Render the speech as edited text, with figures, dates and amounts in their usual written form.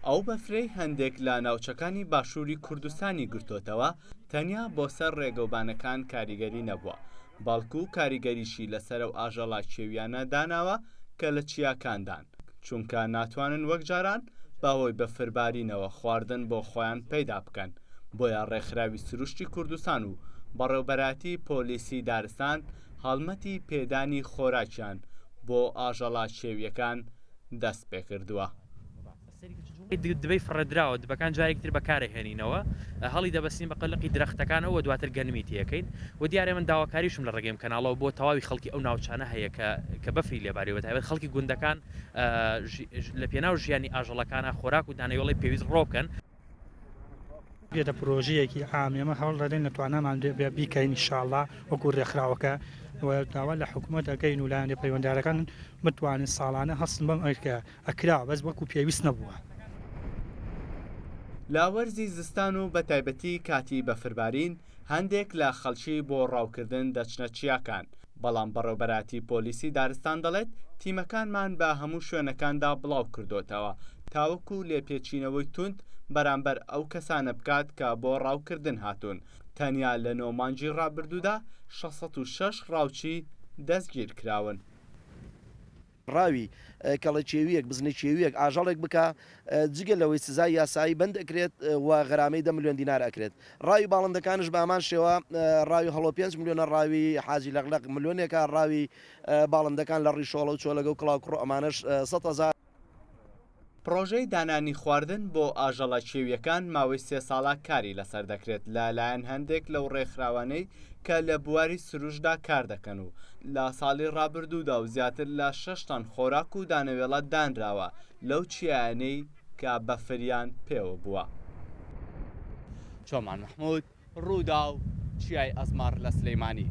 ئەو بەفرەی هەندێک لە ناوچەکانی باشووری کوردستانی گرتوتەوە تەنیا بۆ سەر ڕێگەوبانەکان کاریگەری نەبووە، بەڵکو و کاریگەریشی لەسەر ئەو ئاژەڵە کێویانە داناوە کە لە چیاکاندان، چونکە ناتوانن وەک جاران بەهۆی بەفربارینەوە خواردن بۆ خۆیان پەیدا بکەن. بۆیە ڕێکخراوی سروشتی کوردستان و بەڕێوەبەراتی پۆلیسی دارستان هەڵمەتی پێدانی خۆراکیان بۆ ئاژەڵە کێویەکان دەست پێ کردووە. دبەی فڕێدراوە دبەکان جارێکتر بەکارهێنینەوە هەڵی دەبەستین بە قەلقی درەختەکانەوە دواتر گەنمی تێەکەین و دیارێ من داواکاریشم لە ڕێگەم کەناڵەوە بۆ تەواوی خەڵکی ئەو ناوچانە هەیە کە بەفری لێبارەوە تایبەت خەڵکی گوندەکان لە پێناو ژیانی ئاژەڵەکانە خۆراک و دانەوێڵی پێویست ڕۆبکەن. بێتە پرۆژەیەکی عام ئێمە هەوڵ دەدەین لە توانامان بیکەین ئینشاءڵڵا وەکو ڕێکخراوەکە داوا لە حکوومەت دەکەین و لایەنێ پەیوەنددارەکان بتوانین ساڵانە هەستن بەم ئەکرا بەس وەکو پێویست نەبووە. لاوەرزی زستان و بەتایبەتی کاتی بەفربارین هەندێک لە خەڵکی بۆ ڕاوکردن دەچنە چیاکان، بەڵام بەڕێوەبەراتی پۆلیسی دارستان دەڵێت تیمەکانمان بە هەموو شوێنەکاندا بڵاو کردوتەوە تاوەکو لێپێچینەوەی توند بەرامبەر ئەو کەسانە بکات کە بۆ ڕاوکردن هاتوون. تەنیا لە 9 مانگی ڕابردوودا 606 ڕاوچی دەستگیر کراون. ڕاوی کەڵە چێویەک بزنە چێویەک ئاژەڵێک بکە جگە لەوەی سزای یاسایی بند ئەکرێت و غەرامەی 10 ملیۆن دینار ئەکرێت. ڕاوی باڵندەکانش بەمان شێوە ڕاوی هەڵۆ 5 ملیۆنە ڕاوی حاجی لەغلق ملیۆنێکە ڕاوی باڵندەکان لە ڕیشۆڵە و چۆلەگە و کڵاو کوڕ ئەمانش 100,000. پرۆژەی دانانی خواردن بۆ ئاژەڵە کێویەکان ماوەی 3 ساڵە کاری لەسەر دەکرێت لەلایەن هەندێک لەو ڕێکخراوانەی کە لە بواری سروشدا کار دەکەن و لە ساڵی ڕابردوودا و زیاتر لە 6 تەن خۆراک و دانەوێڵە دانراوە لەو چیانەی کە بەفریان پێوە بووە. چۆمان محمود ڕوودا و چیای ئەزمار لە سلەیمانی.